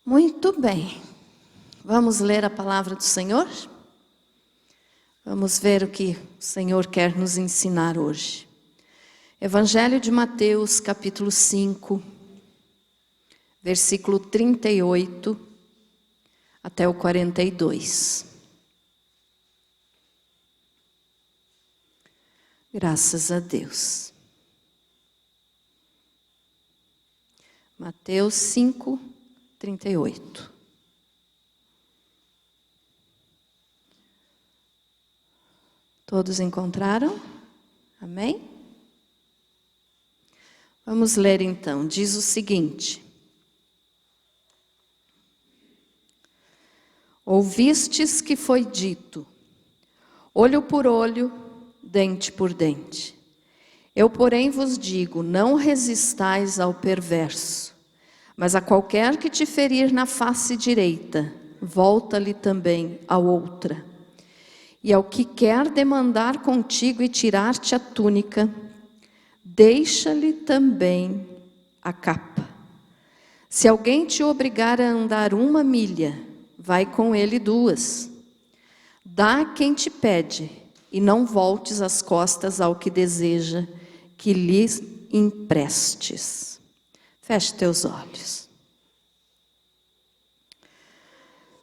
Muito bem, vamos ler a palavra do Senhor? Vamos ver o que o Senhor quer nos ensinar hoje. Evangelho de Mateus, capítulo 5, versículo 38 até o 42. Graças a Deus. Mateus 5, 38. Todos encontraram? Amém? Vamos ler então. Diz o seguinte: Ouvistes que foi dito, olho por olho, dente por dente. Eu, porém, vos digo, não resistais ao perverso, mas a qualquer que te ferir na face direita, volta-lhe também a outra. E ao que quer demandar contigo e tirar-te a túnica, deixa-lhe também a capa. Se alguém te obrigar a andar 1 milha, vai com ele 2. Dá a quem te pede, e não voltes as costas ao que deseja que lhe emprestes. Feche teus olhos.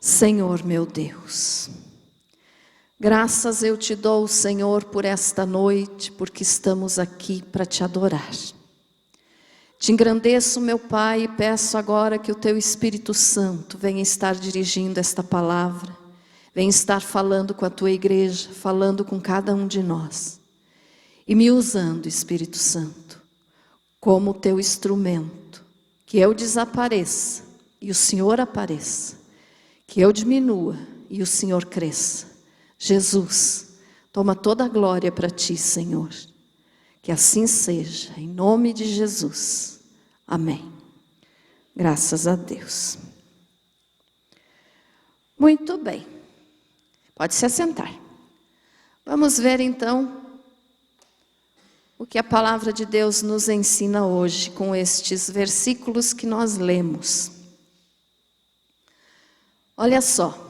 Senhor meu Deus, graças eu te dou, Senhor, por esta noite, porque estamos aqui para te adorar. Te engrandeço, meu Pai, e peço agora que o teu Espírito Santo venha estar dirigindo esta palavra, venha estar falando com a tua igreja, falando com cada um de nós, e me usando, Espírito Santo, como teu instrumento, que eu desapareça e o Senhor apareça, que eu diminua e o Senhor cresça. Jesus, toma toda a glória para ti, Senhor. Que assim seja, em nome de Jesus. Amém. Graças a Deus. Muito bem. Pode se assentar. Vamos ver então o que a palavra de Deus nos ensina hoje com estes versículos que nós lemos. Olha só.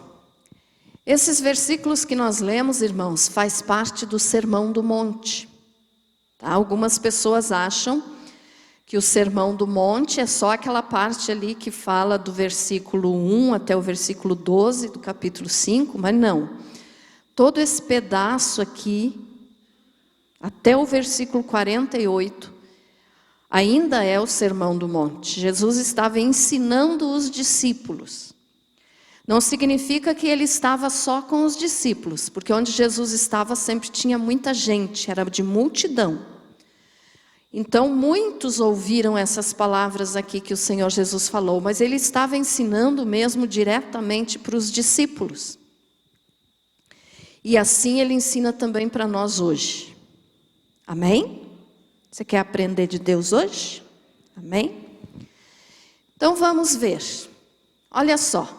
Esses versículos que nós lemos, irmãos, faz parte do Sermão do Monte. Tá? Algumas pessoas acham que o Sermão do Monte é só aquela parte ali que fala do versículo 1 até o versículo 12 do capítulo 5, mas não. Todo esse pedaço aqui, até o versículo 48, ainda é o Sermão do Monte. Jesus estava ensinando os discípulos. Não significa que ele estava só com os discípulos, porque onde Jesus estava sempre tinha muita gente, era de multidão. Então muitos ouviram essas palavras aqui que o Senhor Jesus falou, mas ele estava ensinando mesmo diretamente para os discípulos. E assim ele ensina também para nós hoje. Amém? Você quer aprender de Deus hoje? Amém? Então vamos ver. Olha só.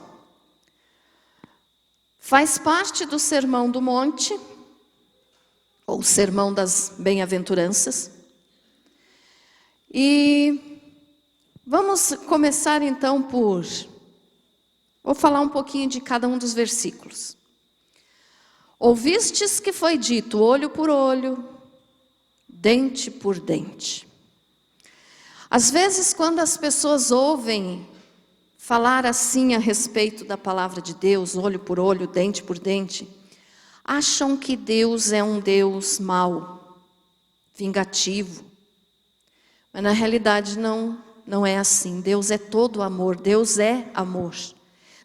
Faz parte do Sermão do Monte, ou Sermão das Bem-aventuranças. E vamos começar então vou falar um pouquinho de cada um dos versículos. Ouvistes que foi dito, olho por olho, dente por dente. Às vezes, quando as pessoas ouvem falar assim a respeito da palavra de Deus, olho por olho, dente por dente, acham que Deus é um Deus mau, vingativo. Mas na realidade não é assim. Deus é todo amor, Deus é amor.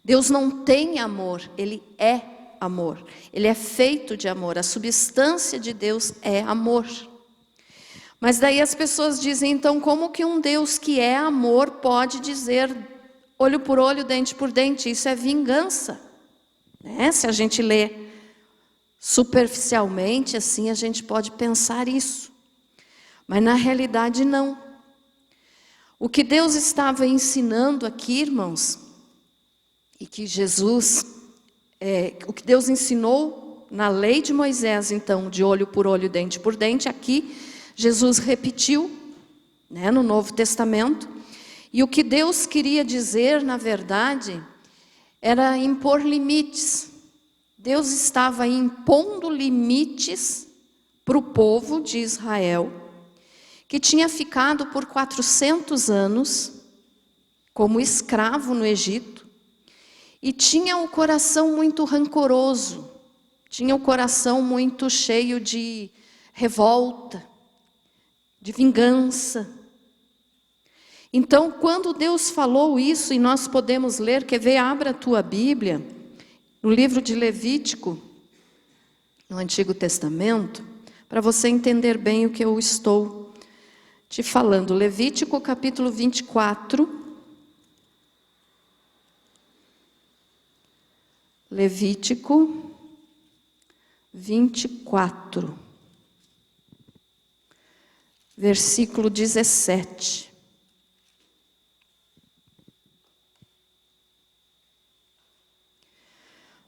Deus não tem amor, Ele é amor. Ele é feito de amor, a substância de Deus é amor. Mas daí as pessoas dizem, então, como que um Deus que é amor pode dizer olho por olho, dente por dente? Isso é vingança, né? Se a gente lê superficialmente, assim, a gente pode pensar isso. Mas na realidade não. O que Deus estava ensinando aqui, irmãos, e que o que Deus ensinou na lei de Moisés, então, de olho por olho, dente por dente, aqui Jesus repetiu, né, no Novo Testamento. E o que Deus queria dizer, na verdade, era impor limites. Deus estava impondo limites para o povo de Israel, que tinha ficado por 400 anos como escravo no Egito, e tinha o coração muito rancoroso, tinha o coração muito cheio de revolta, de vingança. Então, quando Deus falou isso, e nós podemos ler, quer ver, abra a tua Bíblia, no livro de Levítico, no Antigo Testamento, para você entender bem o que eu estou te falando. Levítico capítulo 24. Levítico 24, versículo 17.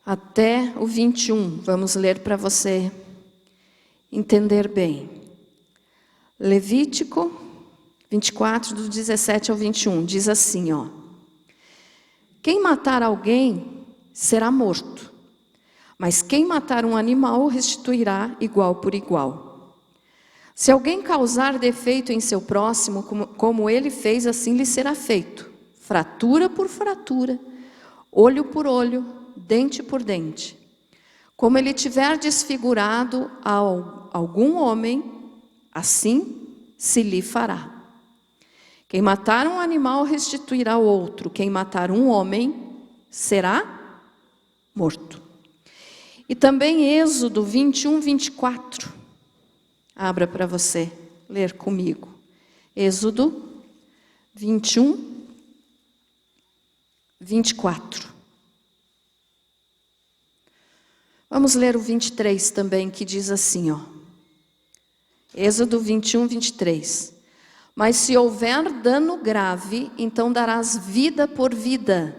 Até o 21, vamos ler para você entender bem. Levítico 24, do 17 ao 21, diz assim, ó. Quem matar alguém será morto, mas quem matar um animal restituirá igual por igual. Se alguém causar defeito em seu próximo, como ele fez, assim lhe será feito, fratura por fratura, olho por olho, dente por dente. Como ele tiver desfigurado algum homem, assim se lhe fará. Quem matar um animal restituirá outro, quem matar um homem será morto. E também Êxodo 21, 24. Abra para você ler comigo. Êxodo 21, 24. Vamos ler o 23 também, que diz assim, ó. Êxodo 21, 23. Mas se houver dano grave, então darás vida por vida,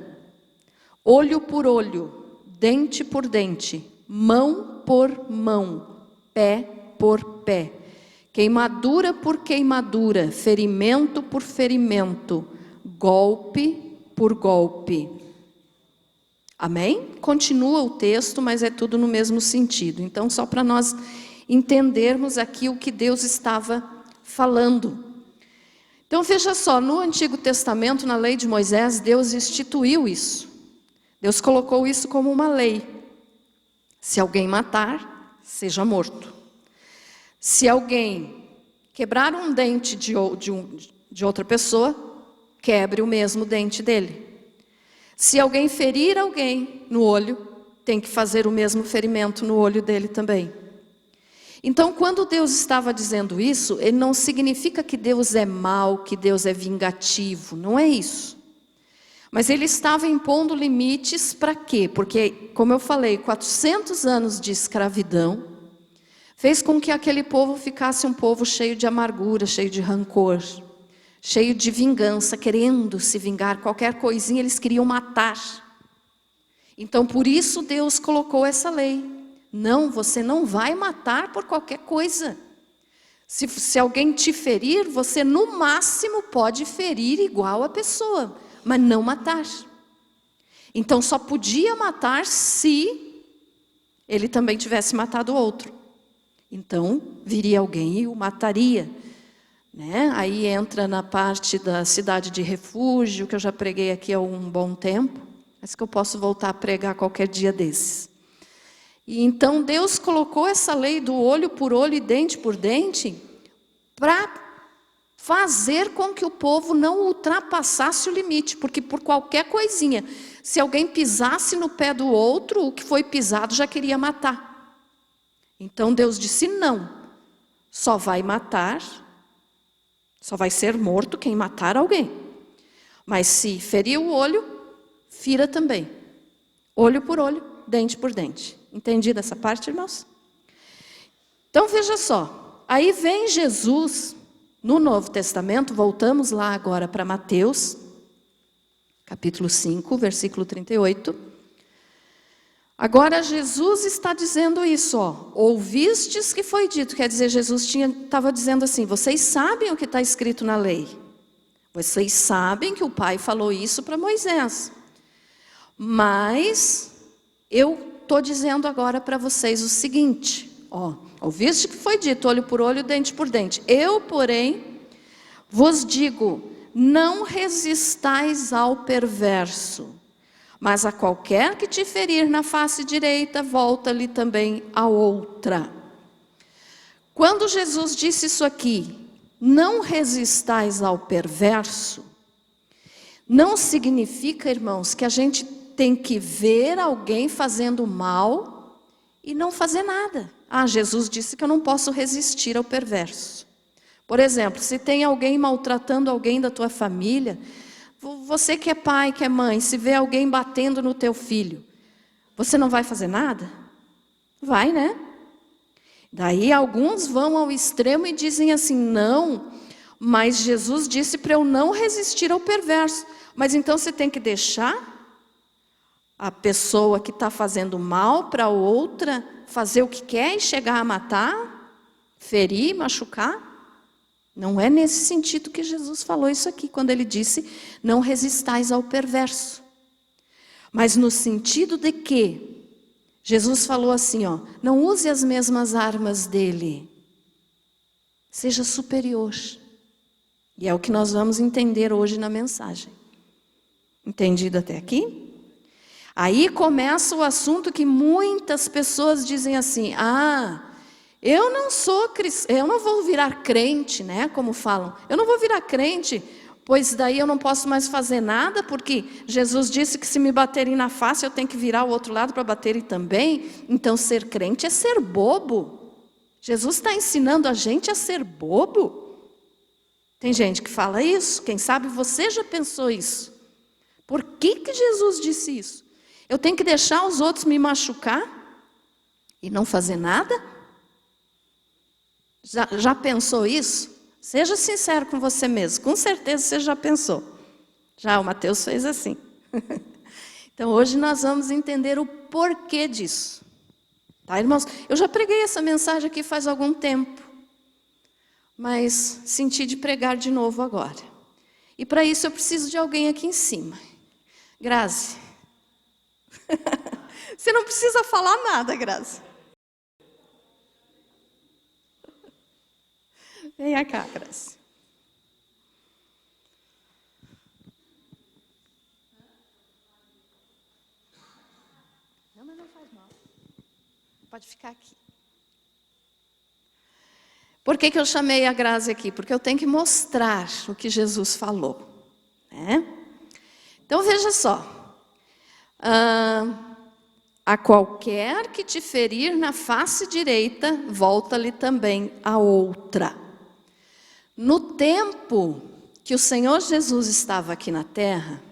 olho por olho, dente por dente, mão por mão, pé por pé, queimadura por queimadura, ferimento por ferimento, golpe por golpe. Amém? Continua o texto, mas é tudo no mesmo sentido. Então, só para nós entendermos aqui o que Deus estava falando. Então, veja só, no Antigo Testamento, na lei de Moisés, Deus instituiu isso. Deus colocou isso como uma lei. Se alguém matar, seja morto. Se alguém quebrar um dente de outra pessoa, quebre o mesmo dente dele. Se alguém ferir alguém no olho, tem que fazer o mesmo ferimento no olho dele também. Então, quando Deus estava dizendo isso, ele não significa que Deus é mau, que Deus é vingativo, não é isso. Mas ele estava impondo limites para quê? Porque, como eu falei, 400 anos de escravidão fez com que aquele povo ficasse um povo cheio de amargura, cheio de rancor, cheio de vingança, querendo se vingar. Qualquer coisinha eles queriam matar. Então, por isso Deus colocou essa lei. Não, você não vai matar por qualquer coisa. Se alguém te ferir, você no máximo pode ferir igual a pessoa, mas não matar. Então só podia matar se ele também tivesse matado o outro. Então viria alguém e o mataria, né? Aí entra na parte da cidade de refúgio, que eu já preguei aqui há um bom tempo, mas que eu posso voltar a pregar qualquer dia desses. E então Deus colocou essa lei do olho por olho e dente por dente para fazer com que o povo não ultrapassasse o limite, porque por qualquer coisinha, se alguém pisasse no pé do outro, o que foi pisado já queria matar. Então Deus disse não, só vai matar, só vai ser morto quem matar alguém. Mas se ferir o olho, fira também, olho por olho, dente por dente. Entendido essa parte, irmãos? Então veja só, aí vem Jesus no Novo Testamento, voltamos lá agora para Mateus, capítulo 5, versículo 38. Agora Jesus está dizendo isso, ó, ouvistes que foi dito, quer dizer, Jesus estava dizendo assim, vocês sabem o que está escrito na lei, Vocês sabem que o Pai falou isso para Moisés. Mas eu estou dizendo agora para vocês o seguinte, ouviste que foi dito, olho por olho, dente por dente. Eu, porém, vos digo, não resistais ao perverso, mas a qualquer que te ferir na face direita, volta-lhe também a outra. Quando Jesus disse isso aqui, não resistais ao perverso, não significa, irmãos, que a gente tem que ver alguém fazendo mal e não fazer nada. Jesus disse que eu não posso resistir ao perverso. Por exemplo, se tem alguém maltratando alguém da tua família, você que é pai, que é mãe, se vê alguém batendo no teu filho, você não vai fazer nada? Vai, né? Daí alguns vão ao extremo e dizem assim, não, mas Jesus disse para eu não resistir ao perverso. Mas então você tem que deixar a pessoa que está fazendo mal para outra fazer o que quer e chegar a matar, ferir, machucar? Não é nesse sentido que Jesus falou isso aqui, quando ele disse, não resistais ao perverso. Mas no sentido de que Jesus falou assim, não use as mesmas armas dele. Seja superior. E é o que nós vamos entender hoje na mensagem. Entendido até aqui? Aí começa o assunto que muitas pessoas dizem assim, eu não sou cristão, eu não vou virar crente, né? Como falam, eu não vou virar crente, pois daí eu não posso mais fazer nada, porque Jesus disse que se me baterem na face, eu tenho que virar o outro lado para baterem também. Então ser crente é ser bobo. Jesus está ensinando a gente a ser bobo. Tem gente que fala isso, quem sabe você já pensou isso. Por que Jesus disse isso? Eu tenho que deixar os outros me machucar e não fazer nada? Já pensou isso? Seja sincero com você mesmo. Com certeza você já pensou. Já o Mateus fez assim. Então hoje nós vamos entender o porquê disso. Tá, irmãos? Eu já preguei essa mensagem aqui faz algum tempo. Mas senti de pregar de novo agora. E para isso eu preciso de alguém aqui em cima. Grazi. Você não precisa falar nada, Grazi. Venha cá, Grazi. Não, mas não faz mal. Pode ficar aqui. Por que eu chamei a Grazi aqui? Porque eu tenho que mostrar o que Jesus falou. Né? Então veja só. A qualquer que te ferir na face direita, volta-lhe também a outra. No tempo que o Senhor Jesus estava aqui na terra,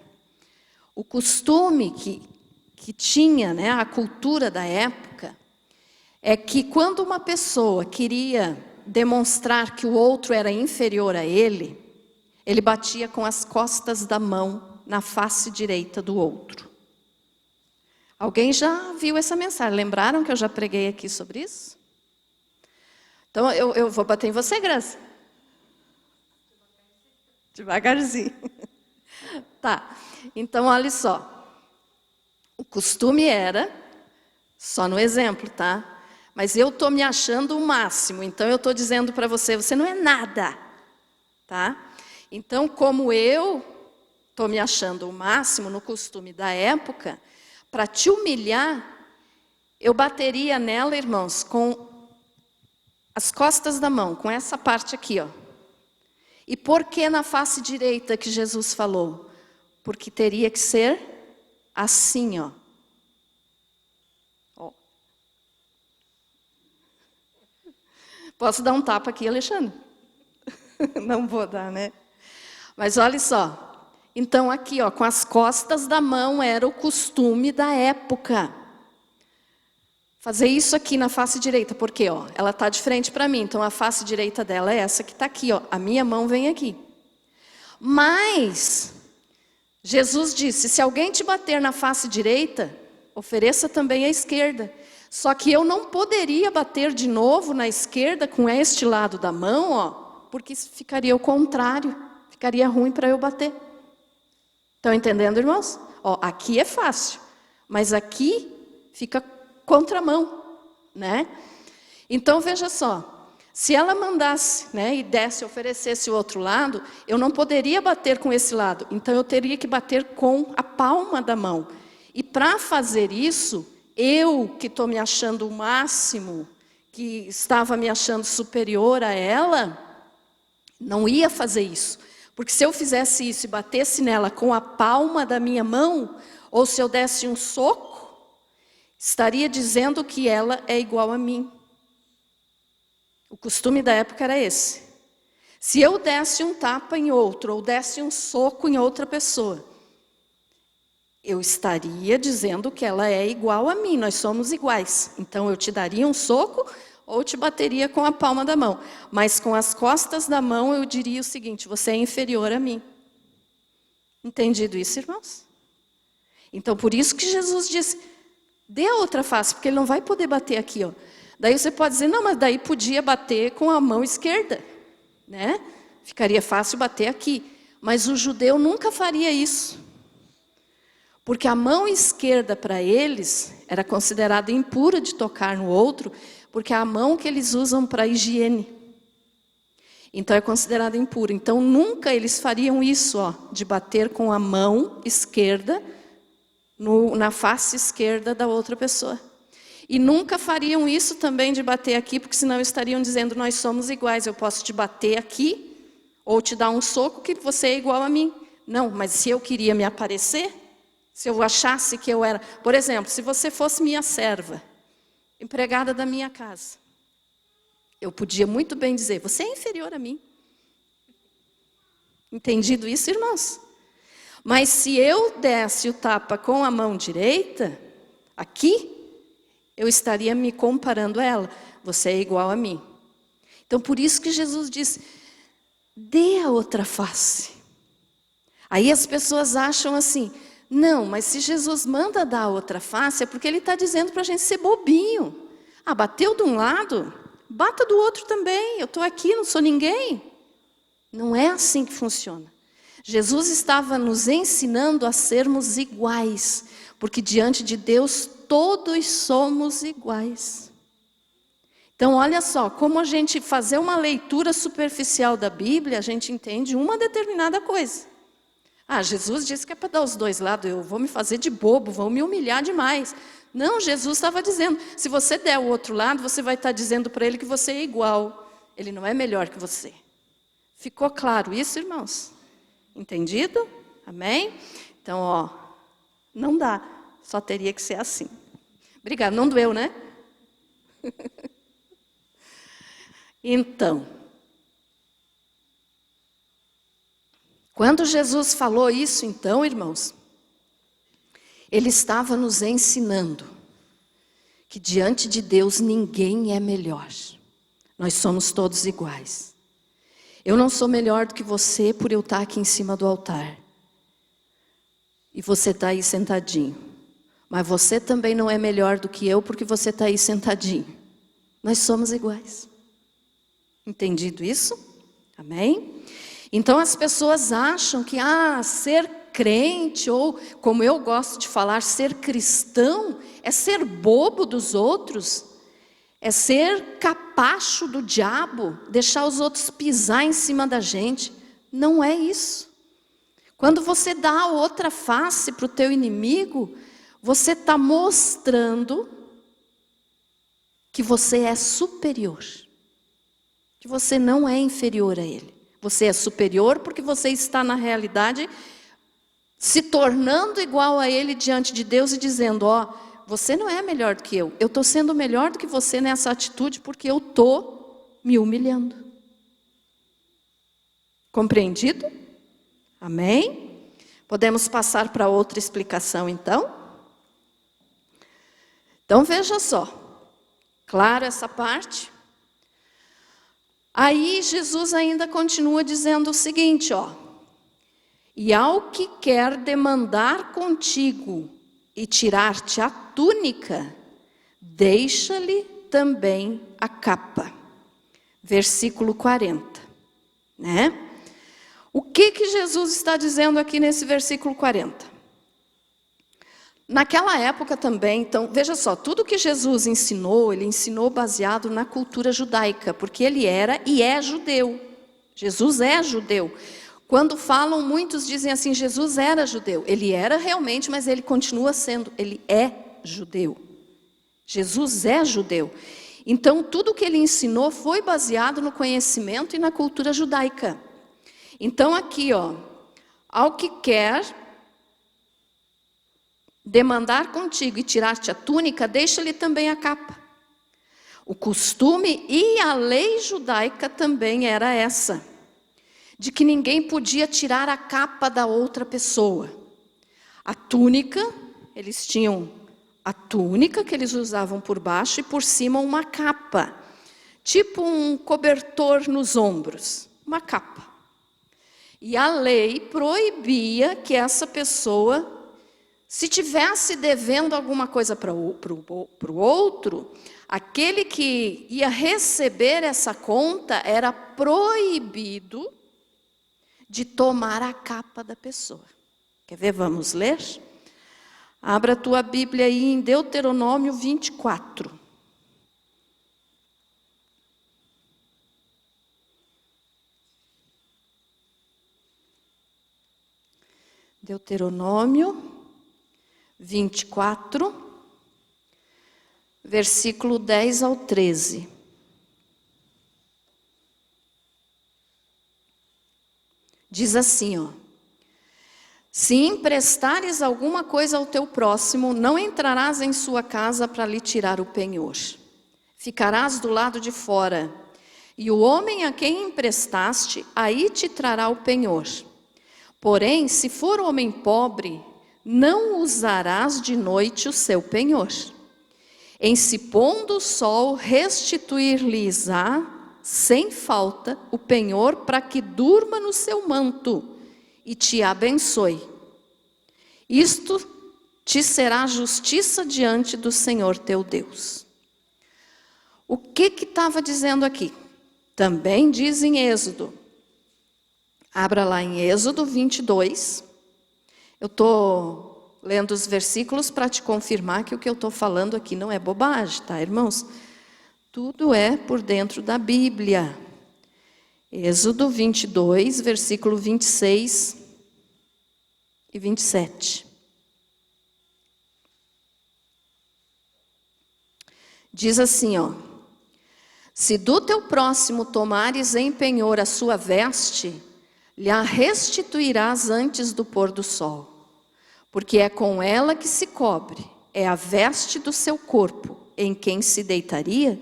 o costume que tinha, né, a cultura da época, é que quando uma pessoa queria demonstrar que o outro era inferior a ele, ele batia com as costas da mão na face direita do outro. Alguém já viu essa mensagem? Lembraram que eu já preguei aqui sobre isso? Então eu vou bater em você, Graça. Devagarzinho. Tá, então olha só. O costume era, só no exemplo, tá? Mas eu estou me achando o máximo, então eu estou dizendo para você, você não é nada, tá? Então, como eu estou me achando o máximo no costume da época, para te humilhar, eu bateria nela, irmãos, com as costas da mão, com essa parte aqui, ó. E por que na face direita que Jesus falou? Porque teria que ser assim, ó. Ó. Posso dar um tapa aqui, Alexandre? Não vou dar, né? Mas olha só. Então aqui, ó, com as costas da mão era o costume da época. Fazer isso aqui na face direita, porque ó, ela está de frente para mim, então a face direita dela é essa que está aqui, ó, a minha mão vem aqui. Mas Jesus disse, se alguém te bater na face direita, ofereça também a esquerda. Só que eu não poderia bater de novo na esquerda com este lado da mão, ó, porque ficaria o contrário. ficaria ruim para eu bater. Estão entendendo, irmãos? Ó, aqui é fácil, mas aqui fica contramão, né? Então, veja só, se ela mandasse, né, e desse, oferecesse o outro lado, eu não poderia bater com esse lado, então eu teria que bater com a palma da mão. E para fazer isso, eu que estou me achando o máximo, que estava me achando superior a ela, não ia fazer isso. Porque se eu fizesse isso e batesse nela com a palma da minha mão, ou se eu desse um soco, estaria dizendo que ela é igual a mim. O costume da época era esse. Se eu desse um tapa em outro, ou desse um soco em outra pessoa, eu estaria dizendo que ela é igual a mim, nós somos iguais. Então eu te daria um soco, ou te bateria com a palma da mão. Mas com as costas da mão eu diria o seguinte: você é inferior a mim. Entendido isso, irmãos? Então por isso que Jesus disse, dê a outra face, porque ele não vai poder bater aqui, ó. Daí você pode dizer, não, mas daí podia bater com a mão esquerda, né? Ficaria fácil bater aqui. Mas o judeu nunca faria isso. Porque a mão esquerda para eles era considerada impura de tocar no outro, porque é a mão que eles usam para higiene. Então é considerada impura. Então nunca eles fariam isso, ó, de bater com a mão esquerda na face esquerda da outra pessoa. E nunca fariam isso também de bater aqui, porque senão estariam dizendo, nós somos iguais, eu posso te bater aqui, ou te dar um soco que você é igual a mim. Não, mas se eu queria me aparecer, se eu achasse que eu era... Por exemplo, se você fosse minha serva, empregada da minha casa, eu podia muito bem dizer, você é inferior a mim. Entendido isso, irmãos? Mas se eu desse o tapa com a mão direita, aqui, eu estaria me comparando a ela. Você é igual a mim. Então, por isso que Jesus disse, dê a outra face. Aí as pessoas acham assim, não, mas se Jesus manda dar a outra face, é porque ele está dizendo para a gente ser bobinho. Ah, bateu de um lado, bata do outro também. Eu estou aqui, não sou ninguém. Não é assim que funciona. Jesus estava nos ensinando a sermos iguais, porque diante de Deus todos somos iguais. Então olha só, como a gente fazer uma leitura superficial da Bíblia, a gente entende uma determinada coisa. Ah, Jesus disse que é para dar os dois lados, eu vou me fazer de bobo, vou me humilhar demais. Não, Jesus estava dizendo, se você der o outro lado, você vai estar dizendo para ele que você é igual. Ele não é melhor que você. Ficou claro isso, irmãos? Entendido? Amém? Então, ó, não dá, só teria que ser assim. Obrigada, não doeu, né? Então, quando Jesus falou isso, então, irmãos, ele estava nos ensinando que diante de Deus ninguém é melhor. Nós somos todos iguais. Eu não sou melhor do que você por eu estar aqui em cima do altar. E você está aí sentadinho. Mas você também não é melhor do que eu porque você está aí sentadinho. Nós somos iguais. Entendido isso? Amém? Então as pessoas acham que ser crente, ou como eu gosto de falar, ser cristão, é ser bobo dos outros, é ser capacho do diabo, deixar os outros pisar em cima da gente. Não é isso. Quando você dá a outra face para o teu inimigo, você está mostrando que você é superior, que você não é inferior a ele. Você é superior porque você está na realidade se tornando igual a ele diante de Deus e dizendo, ó, você não é melhor do que eu estou sendo melhor do que você nessa atitude porque eu estou me humilhando. Compreendido? Amém? Podemos passar para outra explicação então? Então veja só, claro essa parte? Aí Jesus ainda continua dizendo o seguinte, ó, e ao que quer demandar contigo e tirar-te a túnica, deixa-lhe também a capa. Versículo 40, né? O que Jesus está dizendo aqui nesse versículo 40? Naquela época também, então, veja só, tudo que Jesus ensinou, ele ensinou baseado na cultura judaica, porque ele era e é judeu. Jesus é judeu. Quando falam, muitos dizem assim, Jesus era judeu. Ele era realmente, mas ele continua sendo, ele é judeu. Jesus é judeu. Então, tudo que ele ensinou foi baseado no conhecimento e na cultura judaica. Então, aqui, ó, ao que quer demandar contigo e tirar-te a túnica, deixa-lhe também a capa. O costume e a lei judaica também era essa, de que ninguém podia tirar a capa da outra pessoa. A túnica, eles tinham a túnica que eles usavam por baixo e por cima uma capa, tipo um cobertor nos ombros, uma capa. E a lei proibia que essa pessoa, se tivesse devendo alguma coisa para o outro, aquele que ia receber essa conta era proibido de tomar a capa da pessoa. Quer ver? Vamos ler? Abra a tua Bíblia aí em Deuteronômio 24. Deuteronômio 24, versículo 10 ao 13. Diz assim, ó: se emprestares alguma coisa ao teu próximo, não entrarás em sua casa para lhe tirar o penhor. Ficarás do lado de fora, e o homem a quem emprestaste, aí te trará o penhor. Porém, se for homem pobre, não usarás de noite o seu penhor. Em se pondo o sol, restituir-lhes-á, sem falta, o penhor para que durma no seu manto e te abençoe. Isto te será justiça diante do Senhor teu Deus. O que estava dizendo aqui? Também diz em Êxodo. Abra lá em Êxodo 22. Eu estou lendo os versículos para te confirmar que o que eu estou falando aqui não é bobagem, tá, irmãos? Tudo é por dentro da Bíblia. Êxodo 22, versículo 26 e 27. Diz assim, ó: se do teu próximo tomares em penhor a sua veste, lhe a restituirás antes do pôr do sol, porque é com ela que se cobre, é a veste do seu corpo, em que se deitaria?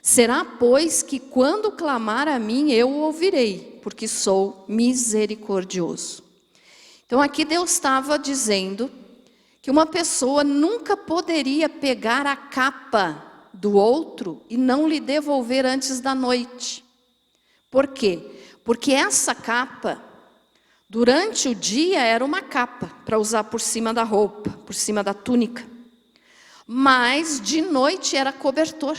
Será, pois, que quando clamar a mim, eu o ouvirei, porque sou misericordioso. Então aqui Deus estava dizendo que uma pessoa nunca poderia pegar a capa do outro e não lhe devolver antes da noite. Por quê? Porque essa capa, durante o dia era uma capa para usar por cima da roupa, por cima da túnica. Mas de noite era cobertor.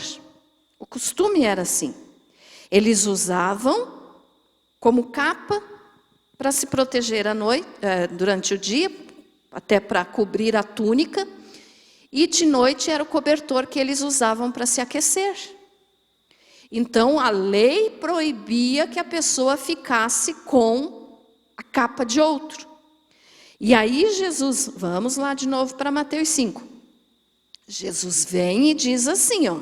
O costume era assim. Eles usavam como capa para se proteger à noite, durante o dia, até para cobrir a túnica. E de noite era o cobertor que eles usavam para se aquecer. Então, a lei proibia que a pessoa ficasse com a capa de outro. E aí Jesus, vamos lá de novo para Mateus 5. Jesus vem e diz assim, ó: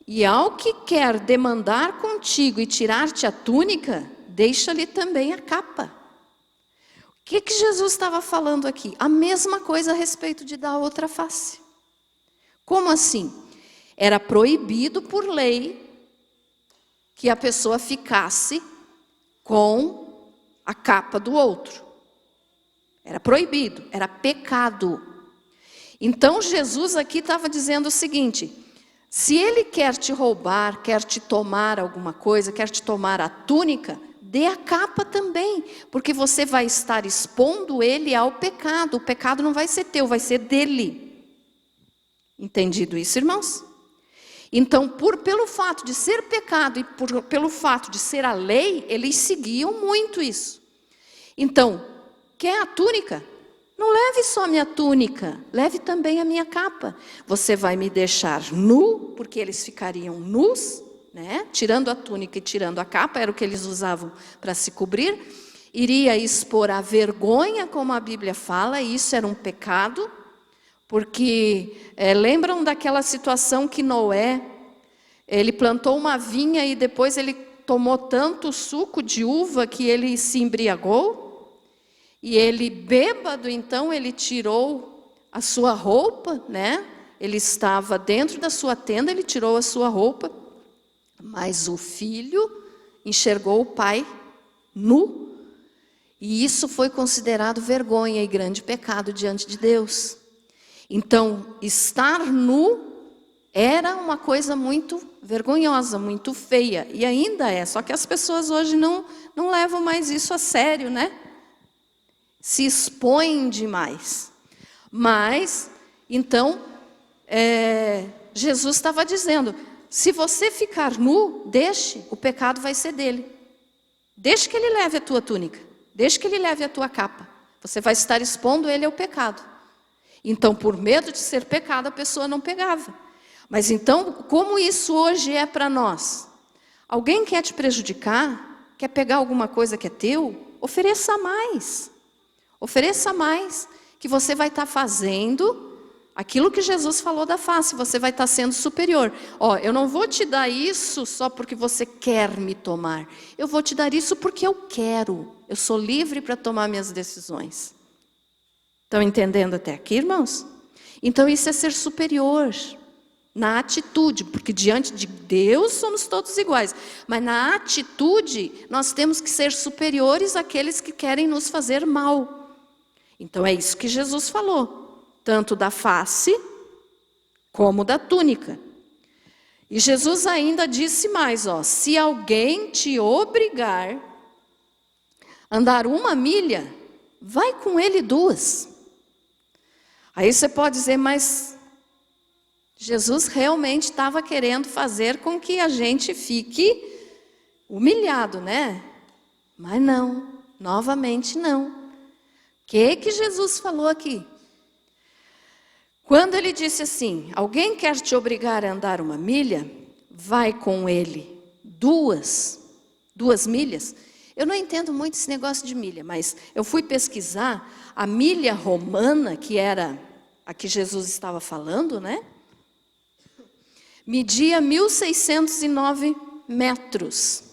e ao que quer demandar contigo e tirar-te a túnica, deixa-lhe também a capa. O que Jesus estava falando aqui? A mesma coisa a respeito de dar a outra face. Como assim? Era proibido por lei que a pessoa ficasse com a capa do outro. Era proibido, era pecado. Então Jesus aqui estava dizendo o seguinte: se ele quer te roubar, quer te tomar alguma coisa, quer te tomar a túnica, dê a capa também, porque você vai estar expondo ele ao pecado. O pecado não vai ser teu, vai ser dele. Entendido isso, irmãos? Então, pelo fato de ser pecado e pelo fato de ser a lei, eles seguiam muito isso. Então, quer a túnica? Não leve só a minha túnica, leve também a minha capa. Você vai me deixar nu, porque eles ficariam nus, né? Tirando a túnica e tirando a capa, era o que eles usavam para se cobrir. Iria expor a vergonha, como a Bíblia fala, e isso era um pecado. Porque lembram daquela situação que Noé, ele plantou uma vinha e depois ele tomou tanto suco de uva que ele se embriagou? E ele, bêbado, então, ele tirou a sua roupa, né? Ele estava dentro da sua tenda, ele tirou a sua roupa, mas o filho enxergou o pai nu, e isso foi considerado vergonha e grande pecado diante de Deus. Então, estar nu era uma coisa muito vergonhosa, muito feia, e ainda é, só que as pessoas hoje não levam mais isso a sério, né? Se expõem demais. Mas, então, Jesus estava dizendo, se você ficar nu, deixe, o pecado vai ser dele. Deixe que ele leve a tua túnica, deixe que ele leve a tua capa. Você vai estar expondo ele ao pecado. Então, por medo de ser pecado, a pessoa não pegava. Mas então, como isso hoje é para nós? Alguém quer te prejudicar? Quer pegar alguma coisa que é teu? Ofereça mais. Ofereça mais, que você vai estar fazendo aquilo que Jesus falou da face, você vai estar sendo superior. Eu não vou te dar isso só porque você quer me tomar. Eu vou te dar isso porque eu quero. Eu sou livre para tomar minhas decisões. Estão entendendo até aqui, irmãos? Então isso é ser superior na atitude, porque diante de Deus somos todos iguais. Mas na atitude nós temos que ser superiores àqueles que querem nos fazer mal. Então é isso que Jesus falou, tanto da face como da túnica. E Jesus ainda disse mais, se alguém te obrigar a andar 1 milha, vai com ele 2. Aí você pode dizer, mas Jesus realmente estava querendo fazer com que a gente fique humilhado, né? Mas não, novamente não. O que Jesus falou aqui? Quando ele disse assim, alguém quer te obrigar a andar 1 milha, vai com ele 2 milhas. Eu não entendo muito esse negócio de milha, mas eu fui pesquisar a milha romana, que era a que Jesus estava falando, né? Media 1.609 metros.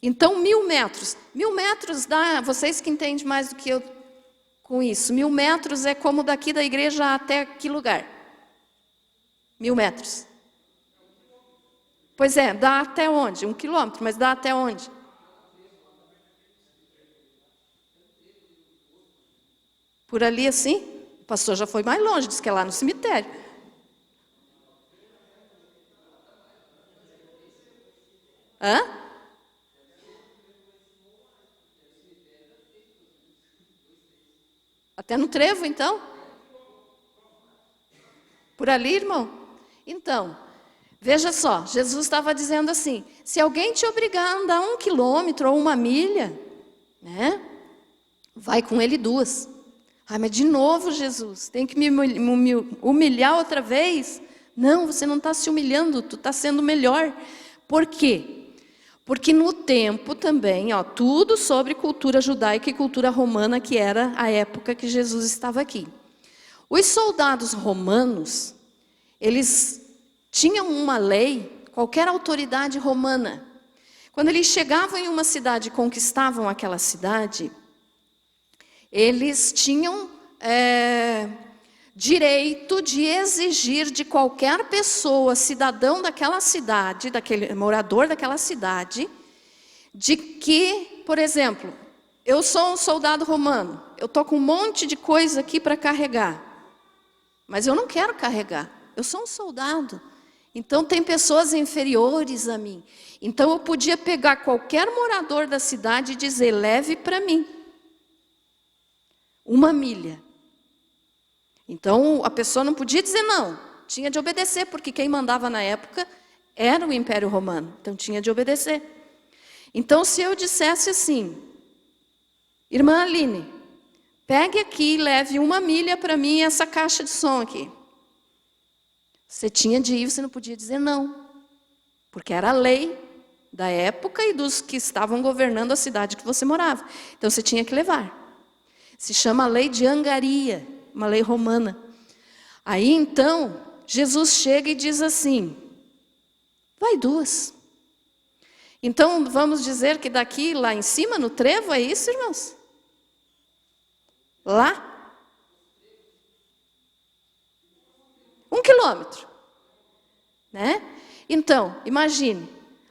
Então, 1.000 metros. 1.000 metros dá, vocês que entendem mais do que eu com isso, 1.000 metros é como daqui da igreja até que lugar? 1.000 metros. Pois é, dá até onde? 1 quilômetro, mas dá até onde? Por ali assim? O pastor já foi mais longe, disse que é lá no cemitério. Hã? Até no trevo, então? Por ali, irmão? Então, veja só, Jesus estava dizendo assim, se alguém te obrigar a andar 1 quilômetro ou 1 milha, né? Vai com ele 2. Mas de novo, Jesus, tem que me humilhar outra vez? Não, você não está se humilhando, tu está sendo melhor. Por quê? Porque no tempo também, tudo sobre cultura judaica e cultura romana, que era a época que Jesus estava aqui. Os soldados romanos, eles tinham uma lei, qualquer autoridade romana. Quando eles chegavam em uma cidade e conquistavam aquela cidade, eles tinham direito de exigir de qualquer pessoa, cidadão daquela cidade, daquele morador daquela cidade, de que, por exemplo, eu sou um soldado romano, eu estou com um monte de coisa aqui para carregar, mas eu não quero carregar, eu sou um soldado, então tem pessoas inferiores a mim, então eu podia pegar qualquer morador da cidade e dizer, leve para mim 1 milha. Então, a pessoa não podia dizer não. tinha de obedecer, porque quem mandava na época era o Império Romano, então tinha de obedecer. Então, se eu dissesse assim, irmã Aline, pegue aqui e leve 1 milha para mim essa caixa de som aqui. Você tinha de ir, você não podia dizer não, porque era a lei da época e dos que estavam governando a cidade que você morava. Então, você tinha que levar. Se chama lei de Angaria, uma lei romana. Aí, então, Jesus chega e diz assim, vai 2. Então, vamos dizer que daqui, lá em cima, no trevo, é isso, irmãos? Lá? 1 quilômetro. Né? Então, imagine,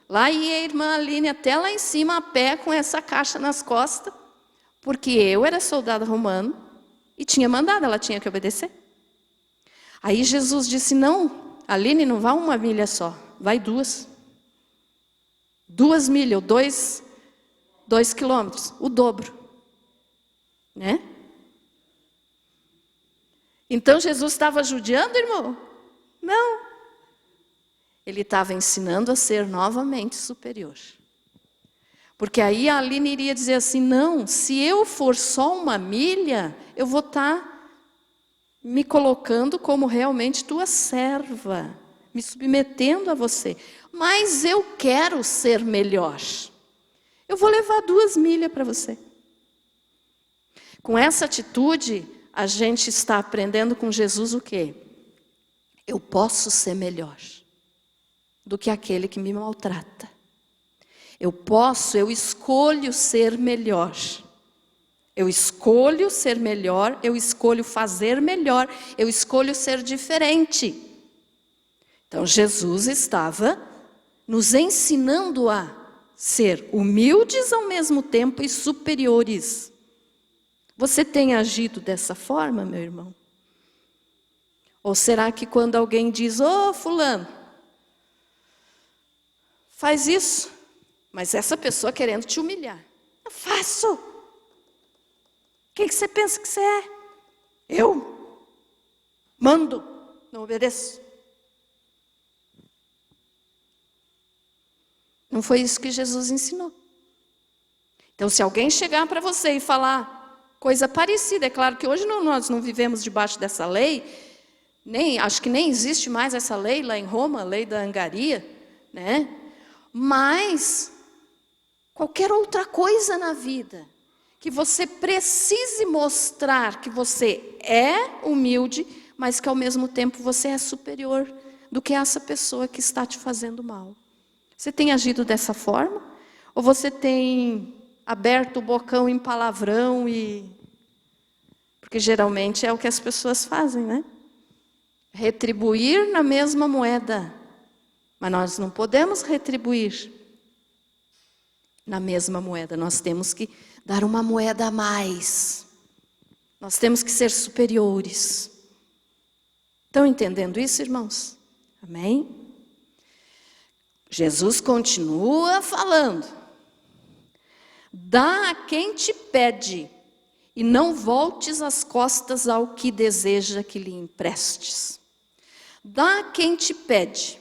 lá ia a irmã Aline até lá em cima, a pé, com essa caixa nas costas, porque eu era soldado romano e tinha mandado, ela tinha que obedecer. Aí Jesus disse, não, Aline, não vá 1 milha só, vai 2. 2 milhas, ou 2 quilômetros, o dobro. Né? Então Jesus estava judiando, irmão? Não. Ele estava ensinando a ser novamente superior. Porque aí a Aline iria dizer assim, não, se eu for só 1 milha, eu vou estar me colocando como realmente tua serva, me submetendo a você. Mas eu quero ser melhor. Eu vou levar 2 milhas para você. Com essa atitude, a gente está aprendendo com Jesus o quê? Eu posso ser melhor do que aquele que me maltrata. Eu escolho ser melhor. Eu escolho ser melhor, eu escolho fazer melhor, eu escolho ser diferente. Então, Jesus estava nos ensinando a ser humildes ao mesmo tempo e superiores. Você tem agido dessa forma, meu irmão? Ou será que quando alguém diz, ô fulano, faz isso, mas essa pessoa querendo te humilhar. Eu faço. Quem que você pensa que você é? Eu? Mando, não obedeço. Não foi isso que Jesus ensinou. Então, se alguém chegar para você e falar coisa parecida, é claro que hoje nós não vivemos debaixo dessa lei, acho que nem existe mais essa lei lá em Roma, a lei da Angaria, né? Mas qualquer outra coisa na vida que você precise mostrar que você é humilde, mas que ao mesmo tempo você é superior do que essa pessoa que está te fazendo mal. Você tem agido dessa forma? Ou você tem aberto o bocão em palavrão porque geralmente é o que as pessoas fazem, né? Retribuir na mesma moeda. Mas nós não podemos retribuir na mesma moeda. Nós temos que dar uma moeda a mais. Nós temos que ser superiores. Estão entendendo isso, irmãos? Amém? Jesus continua falando. Dá a quem te pede, e não voltes as costas ao que deseja que lhe emprestes. Dá a quem te pede.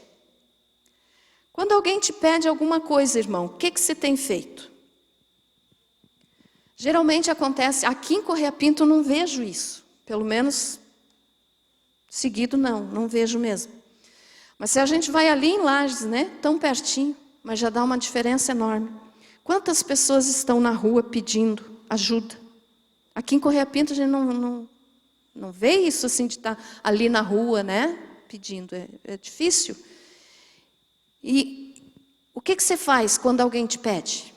Quando alguém te pede alguma coisa, irmão, o que você tem feito? Geralmente acontece, aqui em Correia Pinto eu não vejo isso. Pelo menos seguido não vejo mesmo. Mas se a gente vai ali em Lages, né, tão pertinho, mas já dá uma diferença enorme. Quantas pessoas estão na rua pedindo ajuda? Aqui em Correia Pinto a gente não vê isso assim de estar ali na rua, né, pedindo. É difícil. E o que você faz quando alguém te pede?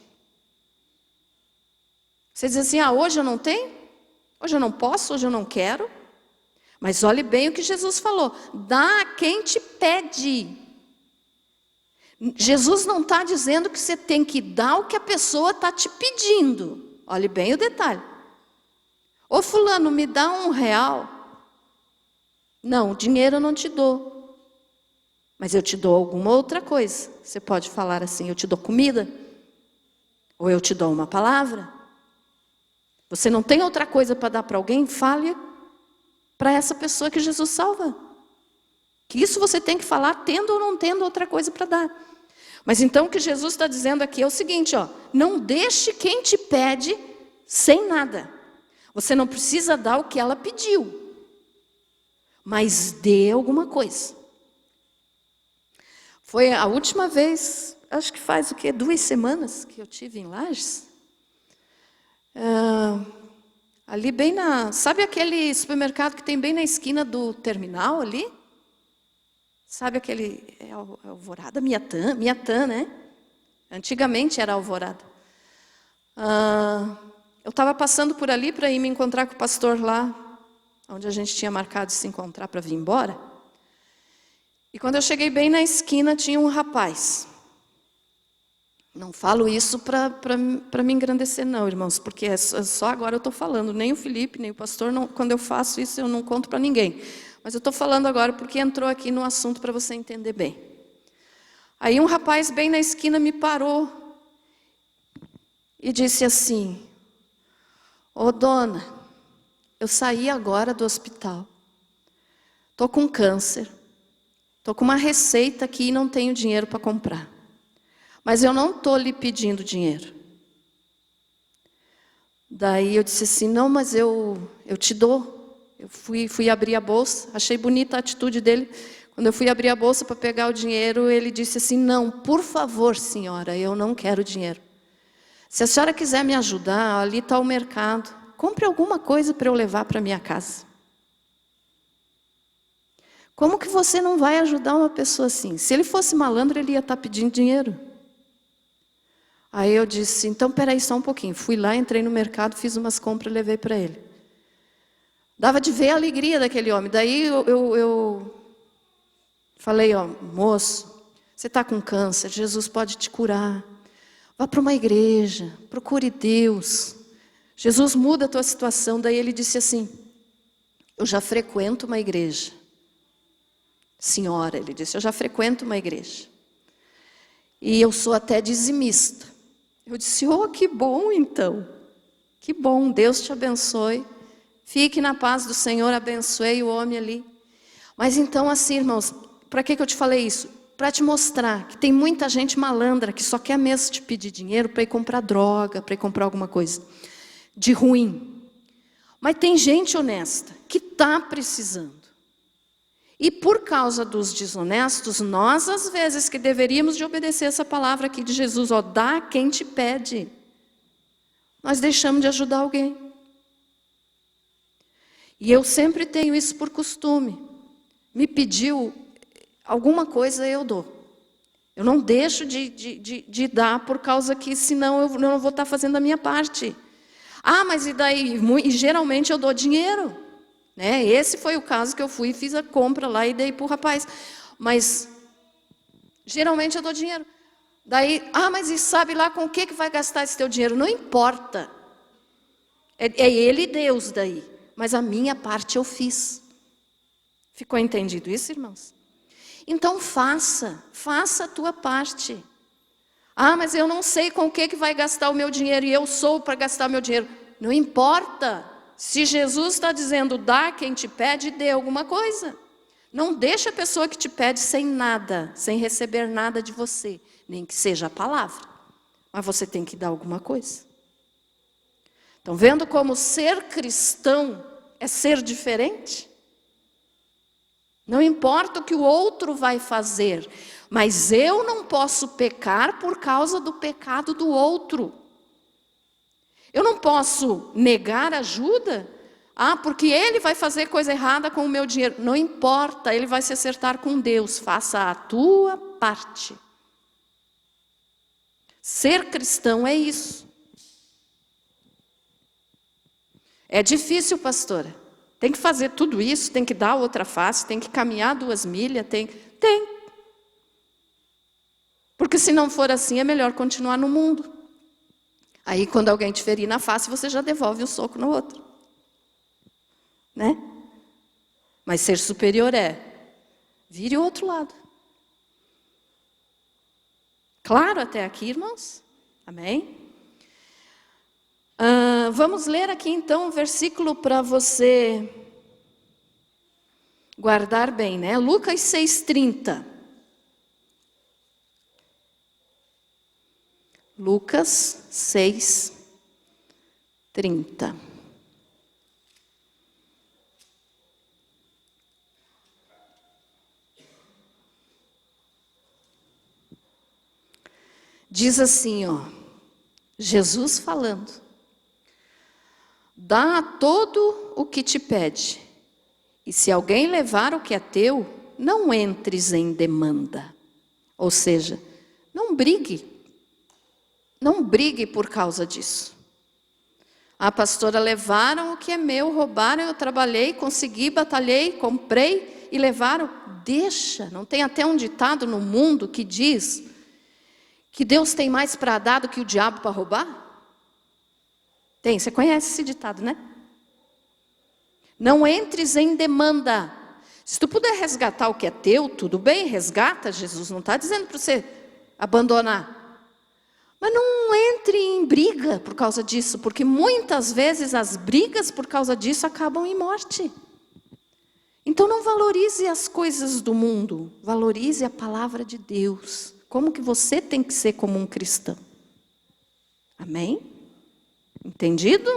Você diz assim, hoje eu não tenho, hoje eu não posso, hoje eu não quero. Mas olhe bem o que Jesus falou, dá a quem te pede. Jesus não está dizendo que você tem que dar o que a pessoa está te pedindo. Olhe bem o detalhe. Ô fulano, me dá R$1. Não, dinheiro eu não te dou. Mas eu te dou alguma outra coisa. Você pode falar assim, eu te dou comida. Ou eu te dou uma palavra. Você não tem outra coisa para dar para alguém? Fale para essa pessoa que Jesus salva. Que isso você tem que falar tendo ou não tendo outra coisa para dar. Mas então o que Jesus está dizendo aqui é o seguinte, ó, não deixe quem te pede sem nada. Você não precisa dar o que ela pediu, mas dê alguma coisa. Foi a última vez, acho que faz 2 semanas que eu tive em Lages. Ali bem sabe aquele supermercado que tem bem na esquina do terminal ali? Sabe aquele, Alvorada, Miatã, né? Antigamente era Alvorada. Eu estava passando por ali para ir me encontrar com o pastor lá, onde a gente tinha marcado de se encontrar para vir embora. E quando eu cheguei bem na esquina, tinha um rapaz. Não falo isso para me engrandecer não, irmãos, porque só agora eu estou falando. Nem o Felipe, nem o pastor, quando eu faço isso, eu não conto para ninguém. Mas eu estou falando agora porque entrou aqui no assunto para você entender bem. Aí um rapaz bem na esquina me parou e disse assim, ô dona, eu saí agora do hospital, estou com câncer, estou com uma receita aqui e não tenho dinheiro para comprar. Mas eu não estou lhe pedindo dinheiro. Daí eu disse assim, não, mas eu te dou. Eu fui abrir a bolsa, achei bonita a atitude dele. Quando eu fui abrir a bolsa para pegar o dinheiro, ele disse assim, não, por favor, senhora, eu não quero dinheiro. Se a senhora quiser me ajudar, ali está o mercado. Compre alguma coisa para eu levar para minha casa. Como que você não vai ajudar uma pessoa assim? Se ele fosse malandro, ele ia estar pedindo dinheiro. Aí eu disse, então peraí só um pouquinho. Fui lá, entrei no mercado, fiz umas compras e levei para ele. Dava de ver a alegria daquele homem. Daí eu falei, ó, moço, você está com câncer, Jesus pode te curar. Vá para uma igreja, procure Deus. Jesus muda a tua situação. Daí ele disse assim, eu já frequento uma igreja. Senhora, ele disse, eu já frequento uma igreja. E eu sou até dizimista. Eu disse, oh, que bom então. Que bom, Deus te abençoe. Fique na paz do Senhor, abençoei o homem ali. Mas então assim, irmãos, para que eu te falei isso? Para te mostrar que tem muita gente malandra que só quer mesmo te pedir dinheiro para ir comprar droga, para ir comprar alguma coisa de ruim. Mas tem gente honesta que está precisando. E por causa dos desonestos, nós às vezes que deveríamos de obedecer essa palavra aqui de Jesus, ó, dá quem te pede. Nós deixamos de ajudar alguém. E eu sempre tenho isso por costume. Me pediu alguma coisa, eu dou. Eu não deixo de dar por causa que senão eu não vou estar fazendo a minha parte. Ah, mas e daí? E geralmente eu dou dinheiro. Né? Esse foi o caso que eu fui e fiz a compra lá e dei para o rapaz. Mas geralmente eu dou dinheiro. Daí, mas e sabe lá com o que vai gastar esse teu dinheiro? Não importa. É ele e Deus daí. Mas a minha parte eu fiz. Ficou entendido isso, irmãos? Então faça a tua parte. Mas eu não sei com o que vai gastar o meu dinheiro e eu sou para gastar o meu dinheiro. Não importa. Se Jesus está dizendo, dá quem te pede, dê alguma coisa. Não deixa a pessoa que te pede sem nada, sem receber nada de você, nem que seja a palavra. Mas você tem que dar alguma coisa. Estão vendo como ser cristão é ser diferente? Não importa o que o outro vai fazer, mas eu não posso pecar por causa do pecado do outro. Eu não posso negar ajuda, porque ele vai fazer coisa errada com o meu dinheiro. Não importa, ele vai se acertar com Deus. Faça a tua parte. Ser cristão é isso. É difícil, pastora. Tem que fazer tudo isso, tem que dar outra face, tem que caminhar 2 milhas, tem. Porque se não for assim, é melhor continuar no mundo. Aí, quando alguém te ferir na face, você já devolve o soco no outro. Né? Mas ser superior vire o outro lado. Claro até aqui, irmãos? Amém? Vamos ler aqui então um versículo para você guardar bem, né? Lucas 6,30. Lucas 6,30. Diz assim, ó, Jesus falando: dá a todo o que te pede, e se alguém levar o que é teu, não entres em demanda. Ou seja, não brigue por causa disso. Ah, pastora, levaram o que é meu, roubaram, eu trabalhei, consegui, batalhei, comprei e levaram. Deixa, não tem até um ditado no mundo que diz que Deus tem mais para dar do que o diabo para roubar? Tem, você conhece esse ditado, né? Não entres em demanda. Se tu puder resgatar o que é teu, tudo bem, resgata. Jesus não está dizendo para você abandonar. Mas não entre em briga por causa disso, porque muitas vezes as brigas por causa disso acabam em morte. Então não valorize as coisas do mundo, valorize a palavra de Deus. Como que você tem que ser como um cristão? Amém? Entendido?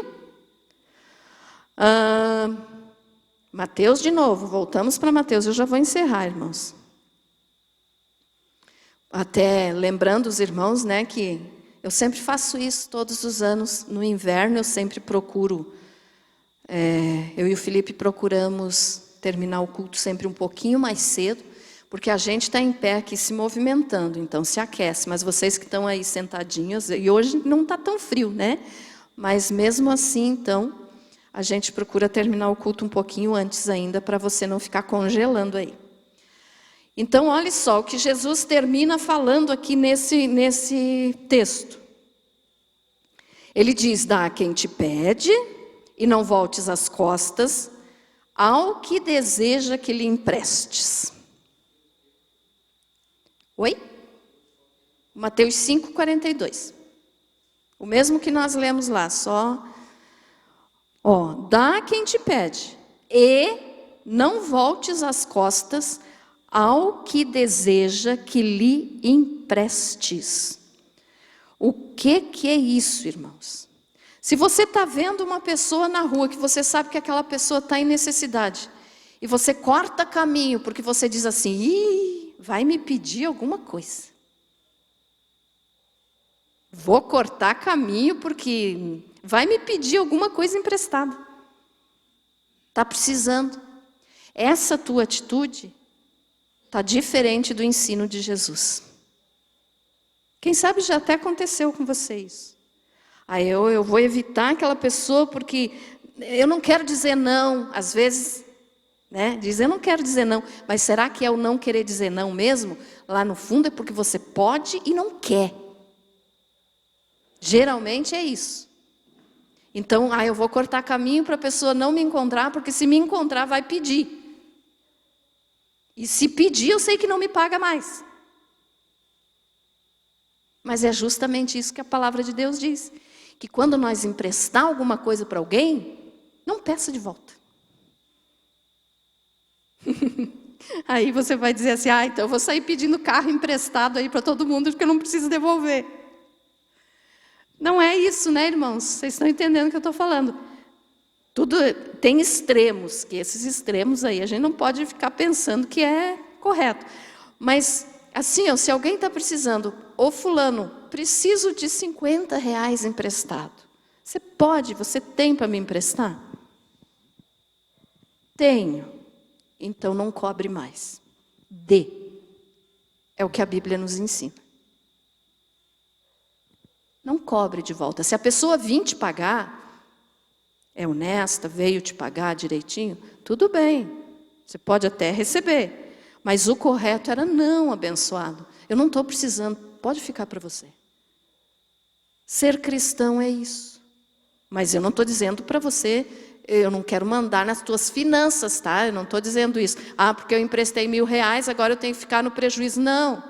Mateus de novo, voltamos para Mateus, eu já vou encerrar, irmãos. Até lembrando os irmãos, né, que eu sempre faço isso todos os anos, no inverno eu sempre procuro, eu e o Felipe procuramos terminar o culto sempre um pouquinho mais cedo, porque a gente está em pé aqui se movimentando, então se aquece, mas vocês que estão aí sentadinhos, e hoje não está tão frio, né? Mas mesmo assim, então, a gente procura terminar o culto um pouquinho antes ainda, para você não ficar congelando aí. Então, olha só, o que Jesus termina falando aqui nesse texto. Ele diz, dá a quem te pede, e não voltes as costas ao que deseja que lhe emprestes. Oi? Mateus 5,42. O mesmo que nós lemos lá, só... Ó, dá a quem te pede, e não voltes as costas ao que deseja que lhe emprestes. O que é isso, irmãos? Se você está vendo uma pessoa na rua, que você sabe que aquela pessoa está em necessidade, e você corta caminho, porque você diz assim, ih, vai me pedir alguma coisa. Vou cortar caminho porque vai me pedir alguma coisa emprestada. Está precisando. Essa tua atitude está diferente do ensino de Jesus. Quem sabe já até aconteceu com vocês. Aí eu vou evitar aquela pessoa porque eu não quero dizer não. Às vezes, né, diz eu não quero dizer não. Mas será que é o não querer dizer não mesmo? Lá no fundo é porque você pode e não quer. Geralmente é isso. Então, eu vou cortar caminho para a pessoa não me encontrar, porque se me encontrar vai pedir. E se pedir, eu sei que não me paga mais. Mas é justamente isso que a palavra de Deus diz. Que quando nós emprestar alguma coisa para alguém, não peça de volta. Aí você vai dizer assim, então eu vou sair pedindo carro emprestado aí para todo mundo, porque eu não preciso devolver. Não é isso, né, irmãos? Vocês estão entendendo o que eu estou falando. Tudo tem extremos, que esses extremos aí a gente não pode ficar pensando que é correto. Mas, assim, se alguém está precisando, ô fulano, preciso de R$50 emprestado. Você tem para me emprestar? Tenho. Então não cobre mais. Dê. É o que a Bíblia nos ensina. Não cobre de volta. Se a pessoa vir te pagar, é honesta, veio te pagar direitinho, tudo bem. Você pode até receber. Mas o correto era não, abençoado. Eu não estou precisando, pode ficar para você. Ser cristão é isso. Mas eu não estou dizendo para você, eu não quero mandar nas tuas finanças, tá? Eu não estou dizendo isso. Porque eu emprestei R$1.000, agora eu tenho que ficar no prejuízo. Não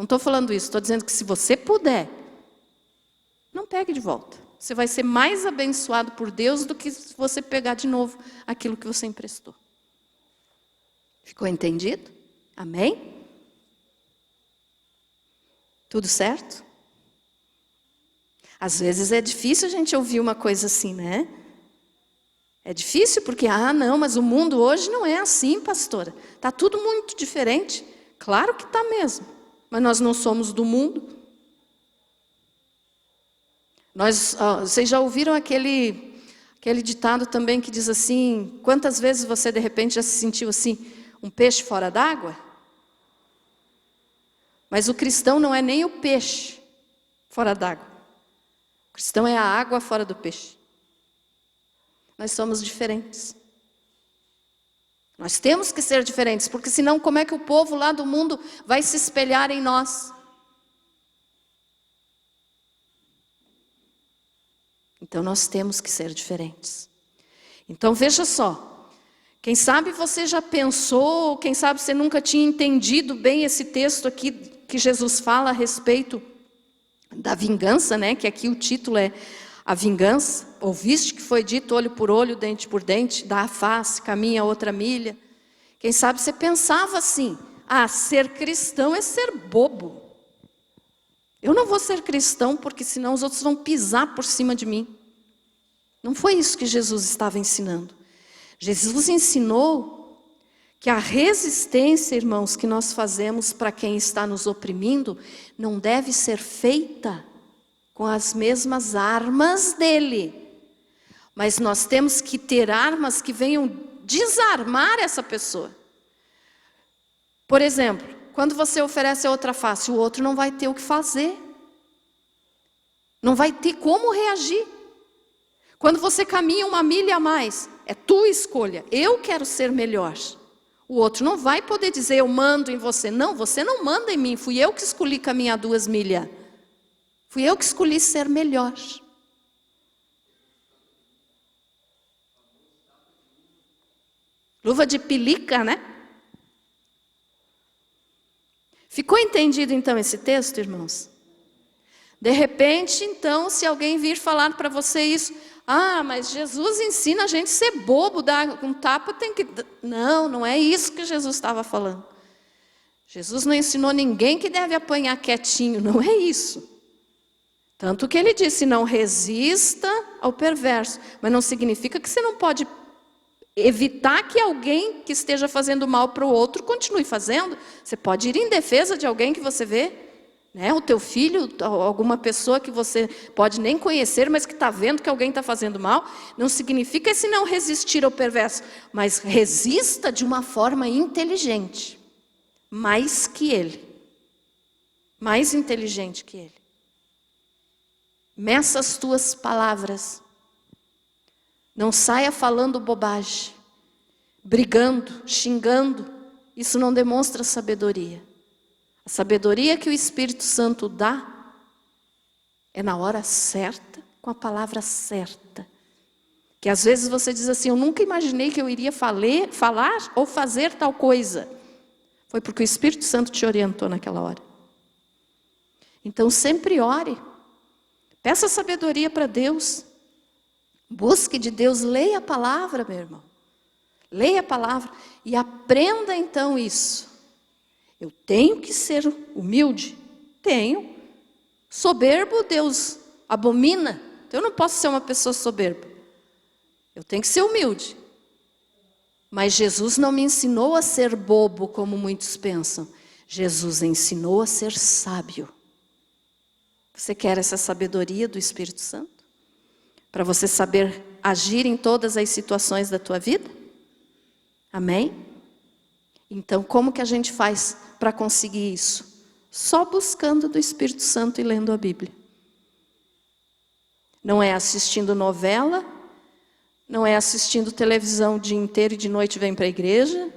estou falando isso. Estou dizendo que se você puder, não pegue de volta. Você vai ser mais abençoado por Deus do que se você pegar de novo aquilo que você emprestou. Ficou entendido? Amém? Tudo certo? Às vezes é difícil a gente ouvir uma coisa assim, né? É difícil porque, não, mas o mundo hoje não é assim, pastora. Está tudo muito diferente. Claro que está mesmo, mas nós não somos do mundo. Vocês já ouviram aquele ditado também que diz assim, quantas vezes você de repente já se sentiu assim, um peixe fora d'água? Mas o cristão não é nem o peixe fora d'água. O cristão é a água fora do peixe. Nós somos diferentes. Nós temos que ser diferentes, porque senão como é que o povo lá do mundo vai se espelhar em nós? Então nós temos que ser diferentes. Então veja só, quem sabe você já pensou, quem sabe você nunca tinha entendido bem esse texto aqui que Jesus fala a respeito da vingança, né? Que aqui o título é a vingança. Ouviste que foi dito olho por olho, dente por dente, dá a face, caminha outra milha. Quem sabe você pensava assim, ser cristão é ser bobo. Eu não vou ser cristão porque senão os outros vão pisar por cima de mim. Não foi isso que Jesus estava ensinando. Jesus ensinou que a resistência, irmãos, que nós fazemos para quem está nos oprimindo, não deve ser feita com as mesmas armas dele. Mas nós temos que ter armas que venham desarmar essa pessoa. Por exemplo, quando você oferece a outra face, o outro não vai ter o que fazer. Não vai ter como reagir. Quando você caminha uma milha a mais, é tua escolha. Eu quero ser melhor. O outro não vai poder dizer, eu mando em você. Não, você não manda em mim. Fui eu que escolhi caminhar 2 milhas. Fui eu que escolhi ser melhor. Luva de pelica, né? Ficou entendido então esse texto, irmãos? De repente, então, se alguém vir falar para você isso, mas Jesus ensina a gente a ser bobo, dar um tapa, tem que... Não, não é isso que Jesus estava falando. Jesus não ensinou ninguém que deve apanhar quietinho, não é isso. Tanto que ele disse, não resista ao perverso, mas não significa que você não pode evitar que alguém que esteja fazendo mal para o outro continue fazendo. Você pode ir em defesa de alguém que você vê, né? O teu filho, alguma pessoa que você pode nem conhecer, mas que está vendo que alguém está fazendo mal. Não significa esse não resistir ao perverso, mas resista de uma forma inteligente, mais que ele, mais inteligente que ele. Meça as tuas palavras. Não saia falando bobagem, brigando, xingando. Isso não demonstra sabedoria. A sabedoria que o Espírito Santo dá é na hora certa, com a palavra certa. Que às vezes você diz assim, eu nunca imaginei que eu iria falar ou fazer tal coisa. Foi porque o Espírito Santo te orientou naquela hora. Então sempre ore. Peça sabedoria para Deus. Busque de Deus, leia a palavra, meu irmão. Leia a palavra e aprenda então isso. Eu tenho que ser humilde? Tenho. Soberbo Deus abomina. Então eu não posso ser uma pessoa soberba. Eu tenho que ser humilde. Mas Jesus não me ensinou a ser bobo, como muitos pensam. Jesus ensinou a ser sábio. Você quer essa sabedoria do Espírito Santo? Para você saber agir em todas as situações da tua vida? Amém? Então, como que a gente faz para conseguir isso? Só buscando do Espírito Santo e lendo a Bíblia. Não é assistindo novela, não é assistindo televisão o dia inteiro e de noite vem para a igreja.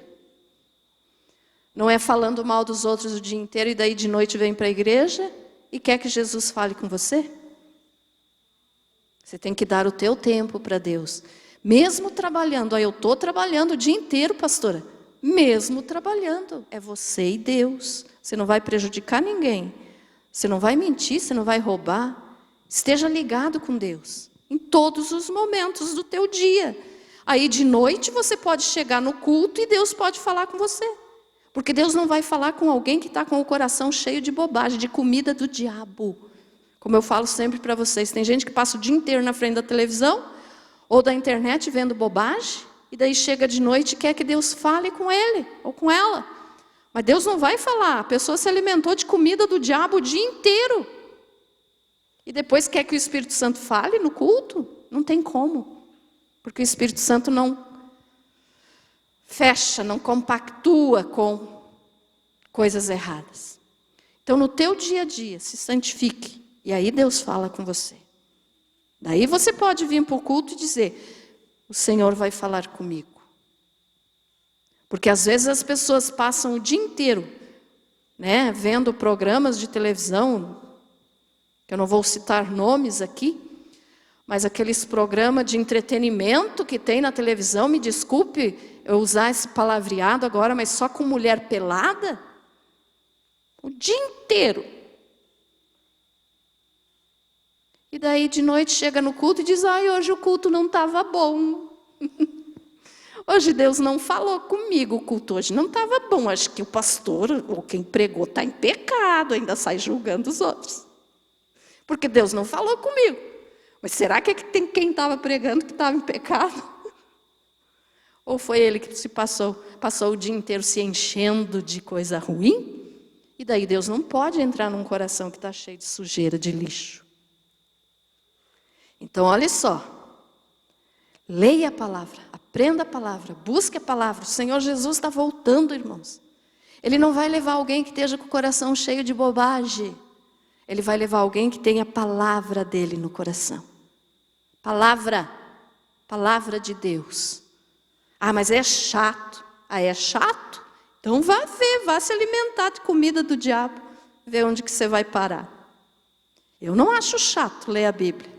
Não é falando mal dos outros o dia inteiro e daí de noite vem para a igreja e quer que Jesus fale com você. Você tem que dar o teu tempo para Deus. Mesmo trabalhando, eu estou trabalhando o dia inteiro, pastora. Mesmo trabalhando, é você e Deus. Você não vai prejudicar ninguém. Você não vai mentir, você não vai roubar. Esteja ligado com Deus, em todos os momentos do teu dia. Aí de noite você pode chegar no culto e Deus pode falar com você. Porque Deus não vai falar com alguém que está com o coração cheio de bobagem, de comida do diabo. Como eu falo sempre para vocês, tem gente que passa o dia inteiro na frente da televisão ou da internet vendo bobagem, e daí chega de noite e quer que Deus fale com ele ou com ela. Mas Deus não vai falar, a pessoa se alimentou de comida do diabo o dia inteiro. E depois quer que o Espírito Santo fale no culto? Não tem como. Porque o Espírito Santo não fecha, não compactua com coisas erradas. Então no teu dia a dia, se santifique. E aí Deus fala com você. Daí você pode vir para o culto e dizer, o Senhor vai falar comigo. Porque às vezes as pessoas passam o dia inteiro, né, vendo programas de televisão, que eu não vou citar nomes aqui, mas aqueles programas de entretenimento que tem na televisão, me desculpe eu usar esse palavreado agora, mas só com mulher pelada, o dia inteiro. E daí de noite chega no culto e diz, ai, hoje o culto não estava bom. Hoje Deus não falou comigo, o culto hoje não estava bom. Acho que o pastor ou quem pregou está em pecado, ainda sai julgando os outros. Porque Deus não falou comigo. Mas será que tem quem estava pregando que estava em pecado? Ou foi ele que se passou o dia inteiro se enchendo de coisa ruim? E daí Deus não pode entrar num coração que está cheio de sujeira, de lixo. Então olha só, leia a palavra, aprenda a palavra, busque a palavra. O Senhor Jesus está voltando, irmãos. Ele não vai levar alguém que esteja com o coração cheio de bobagem. Ele vai levar alguém que tenha a palavra dele no coração. Palavra de Deus. Ah, mas é chato. Ah, é chato? Então vá se alimentar de comida do diabo. Ver onde que você vai parar. Eu não acho chato ler a Bíblia.